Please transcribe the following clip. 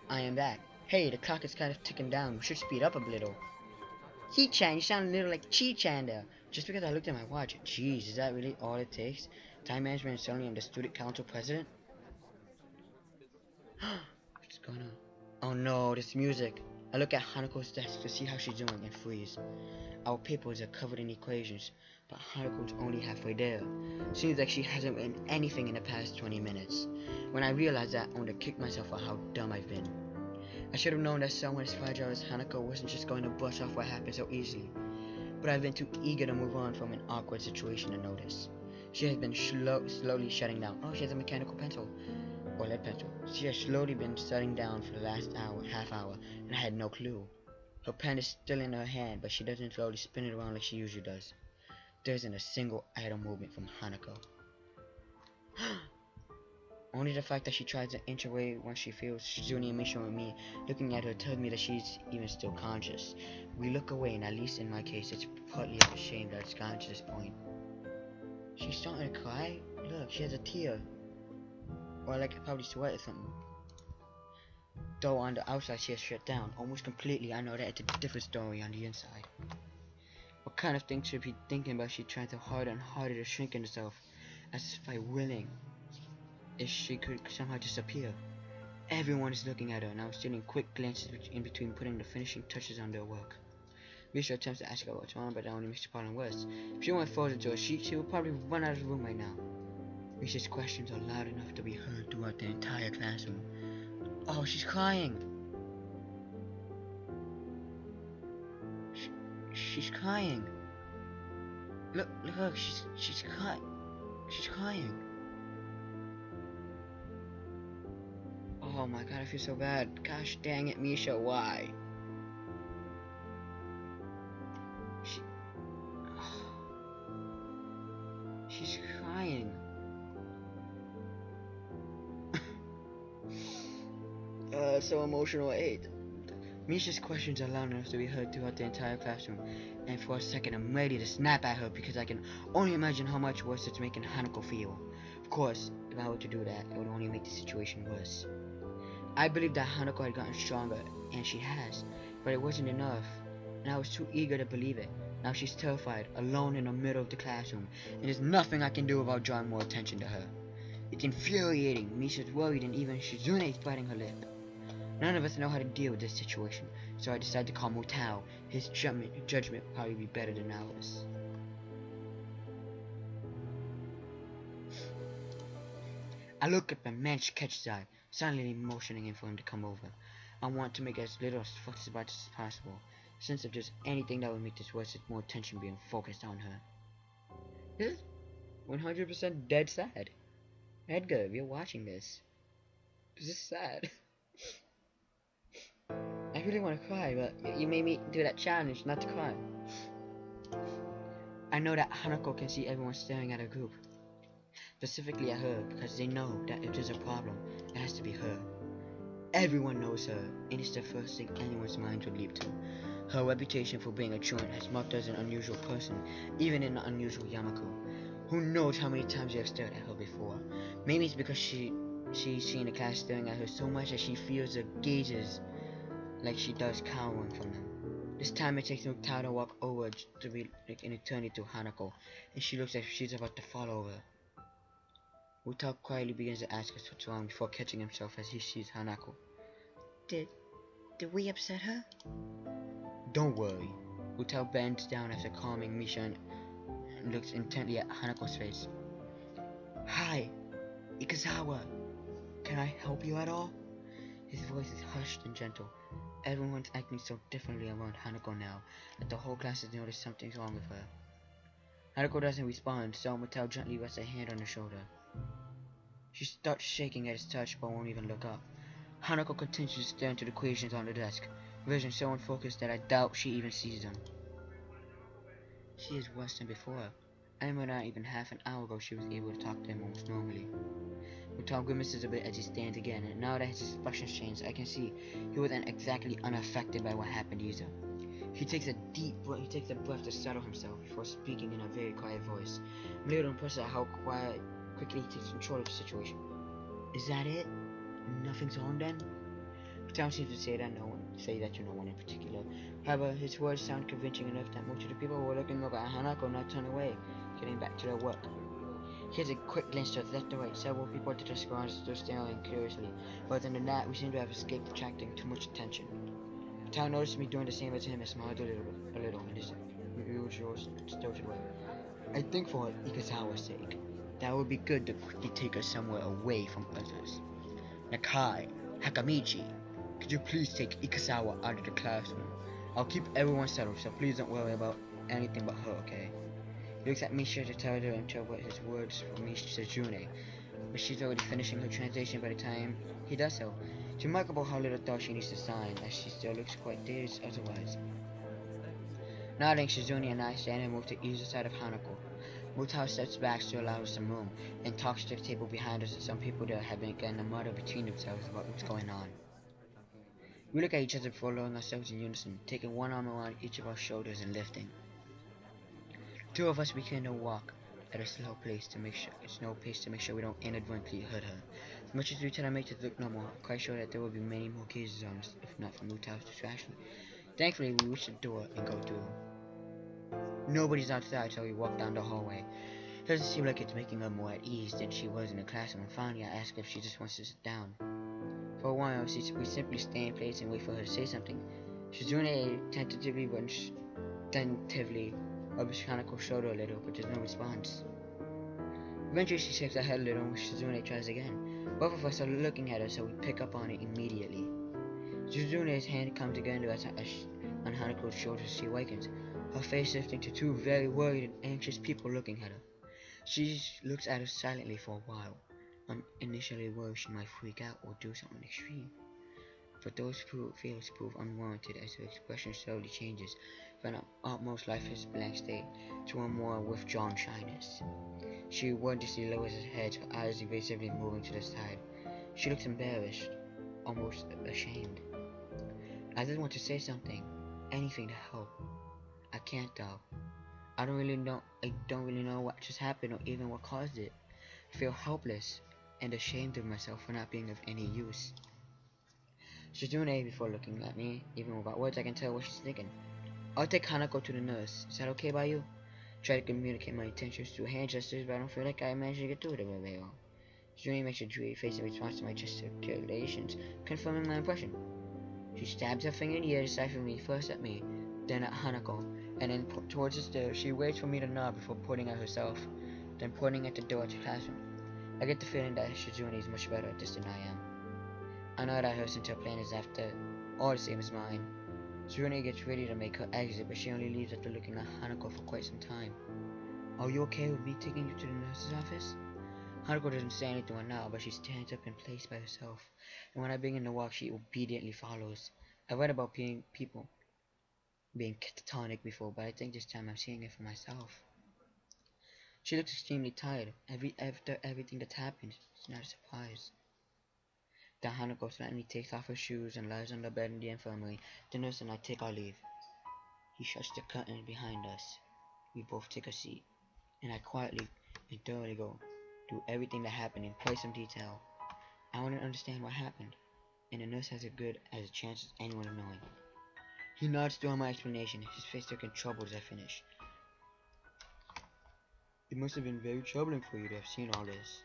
I am back. Hey, the clock is kind of ticking down. We should speed up a little. Chi-chan, you sound a little like Chi-chan there. Just because I looked at my watch. Jeez, is that really all it takes? Time management and suddenly I'm the student council president? What's going on? Oh no, this music. I look at Hanako's desk to see how she's doing and freeze. Our papers are covered in equations, but Hanako's only halfway there. Seems like she hasn't written anything in the past 20 minutes. When I realized that, I want to kick myself for how dumb I've been. I should have known that someone as fragile as Hanako wasn't just going to brush off what happened so easily. But I've been too eager to move on from an awkward situation to notice. She has been slowly shutting down. Oh, she has a mechanical pencil. Or lead pencil. She has slowly been shutting down for the last half hour, and I had no clue. Her pen is still in her hand, but she doesn't slowly spin it around like she usually does. There isn't a single idle movement from Hanako. Only the fact that she tries to inch away when she feels Juni and MISHA and me looking at her tells me that she's even still conscious. We look away, and at least in my case, it's partly out of shame that it's gotten to this point. She's starting to cry? Look, she has a tear. Or like probably sweat or something. Though on the outside she has shut down almost completely, I know that it's a different story on the inside. What kind of thing should be thinking about? She trying to harder and harder to shrink in herself, as if by willing, if she could somehow disappear. Everyone is looking at her, and I was stealing quick glances in between putting the finishing touches on their work. MISHA attempts to ask her what's wrong, but that only makes the problem worse. If she went frozen to a sheet, she would probably run out of the room right now. MISHA's questions are loud enough to be heard throughout the entire classroom. Oh, she's crying! She's crying! Look, she's crying. She's crying. Oh my god, I feel so bad. Gosh dang it, MISHA, why? She's crying. So emotional, I hate. MISHA's questions are loud enough to be heard throughout the entire classroom, and for a second I'm ready to snap at her because I can only imagine how much worse it's making Hanako feel. Of course, if I were to do that, it would only make the situation worse. I believed that Hanako had gotten stronger, and she has, but it wasn't enough, and I was too eager to believe it. Now she's terrified, alone in the middle of the classroom, and there's nothing I can do about drawing more attention to her. It's infuriating. MISHA's worried, and even Shizune is biting her lip. None of us know how to deal with this situation, so I decided to call Mutao. His judgment would probably be better than ours. I look at the man she catches eye, silently motioning him for him to come over. I want to make as little fuss about this as possible, since if there's anything that would make this worse, it's more attention being focused on her. This is 100% dead sad. Edgar, if you're watching this, this is sad. I really want to cry, but you made me do that challenge not to cry. I know that Hanako can see everyone staring at her group, specifically at her, because they know that if there's a problem, it has to be her. Everyone knows her, and it's the first thing anyone's mind would leap to. Her reputation for being a truant has marked her as an unusual person, even in the unusual Yamako. Who knows how many times you have stared at her before? Maybe it's because she's seen the class staring at her so much that she feels their gazes like she does cowering from them. This time it takes Mutao to walk over to be like an eternity to Hanako, and she looks like she's about to fall over. Mutao quietly begins to ask us what's wrong before catching himself as he sees Hanako. Did we upset her? Don't worry. Mutao bends down after calming MISHA and looks intently at Hanako's face. Hi, Ikazawa. Can I help you at all? His voice is hushed and gentle. Everyone's acting so differently around Hanako now that the whole class has noticed something's wrong with her. Hanako doesn't respond, so Mutao gently rests a hand on her shoulder. She starts shaking at his touch but won't even look up. Hanako continues to stare into the equations on the desk, vision so unfocused that I doubt she even sees them. She is worse than before. I remember not even half an hour ago she was able to talk to him almost normally. Mutao grimaces a bit as he stands again, and now that his expression's changed, I can see he wasn't exactly unaffected by what happened either. He takes a breath to settle himself before speaking in a very quiet voice. I'm a little impressed at how quickly he takes control of the situation. Is that it? Nothing's wrong then? Town seems to say that to no one in particular. However, his words sound convincing enough that most of the people who were looking over at Hanako not turn away, getting back to their work. He has a quick glance to the left and right. Several people at the desk around us still staring curiously, but other than that, we seem to have escaped attracting too much attention. Tao noticed me doing the same as him and smiled a little in his usual stilted way. I think for Ikasawa's sake, that would be good to quickly take us somewhere away from others. Nakai, Hakamichi, could you please take Ikasawa out of the classroom? I'll keep everyone settled, so please don't worry about anything but her, okay? He looks at Misha to tell her to interpret his words for Mishazune, but she's already finishing her translation by the time he does so. It's remarkable how little thought she needs to sign, as she still looks quite dazed otherwise. Nodding, Shizune and I stand and move to either side of Hanako. Mutao steps back to allow us some room, and talks to the table behind us, and some people there have been getting a mutter between themselves about what's going on. We look at each other before lowering ourselves in unison, taking one arm around each of our shoulders and lifting. Two of us begin to walk at a slow pace to make sure we don't inadvertently hurt her. As much as we try to make this look normal, I'm quite sure that there will be many more cases on us, if not for Mutao's distraction. Thankfully, we reach the door and go through. Nobody's outside, so we walk down the hallway. It doesn't seem like it's making her more at ease than she was in the classroom, and finally I ask if she just wants to sit down. For a while, we simply stay in place and wait for her to say something. Shizune tentatively rubs Hanako's shoulder a little, but there's no response. Eventually, she shakes her head a little, and Shizune tries again. Both of us are looking at her, so we pick up on it immediately. Shizune's hand comes again to us on Hanako's shoulder as she awakens, her face shifting to two very worried and anxious people looking at her. She looks at us silently for a while, initially worried she might freak out or do something extreme. But those fears prove unwarranted as her expression slowly changes from an utmost lifeless blank state to a more withdrawn shyness. She wordlessly lowers her head, her eyes evasively moving to the side. She looks embarrassed, almost ashamed. I just want to say something, anything to help. I can't though. I don't really know what just happened or even what caused it. I feel helpless and ashamed of myself for not being of any use. Shizune, before looking at me, even without words, I can tell what she's thinking. I'll take Hanako to the nurse. Is that okay by you? Try to communicate my intentions through hand gestures, but I don't feel like I managed to get through it very well. Shizune makes a dreary face in response to my gesticulations, confirming my impression. She stabs her finger in the air decisively, first at me, then at Hanako, and then towards the stairs. She waits for me to nod before pointing at herself, then pointing at the door to the classroom. I get the feeling that Shizune is much better at this than I am. I know that her sense of plan is after all the same as mine. Shizune gets ready to make her exit, but she only leaves after looking at Hanako for quite some time. Are you okay with me taking you to the nurse's office? Hanako doesn't say anything right now, but she stands up in place by herself, and when I begin to walk, she obediently follows. I read about people being catatonic before, but I think this time I'm seeing it for myself. She looks extremely tired. After everything that's happened, it's not a surprise. Then Hanako slightly takes off her shoes and lies on the bed in the infirmary. The nurse and I take our leave. He shuts the curtain behind us. We both take a seat, and I quietly and thoroughly go through everything that happened in quite some detail. I want to understand what happened, and the nurse has as good as a chance as anyone of knowing. He nods during my explanation, his face looking troubled as I finish. It must have been very troubling for you to have seen all this.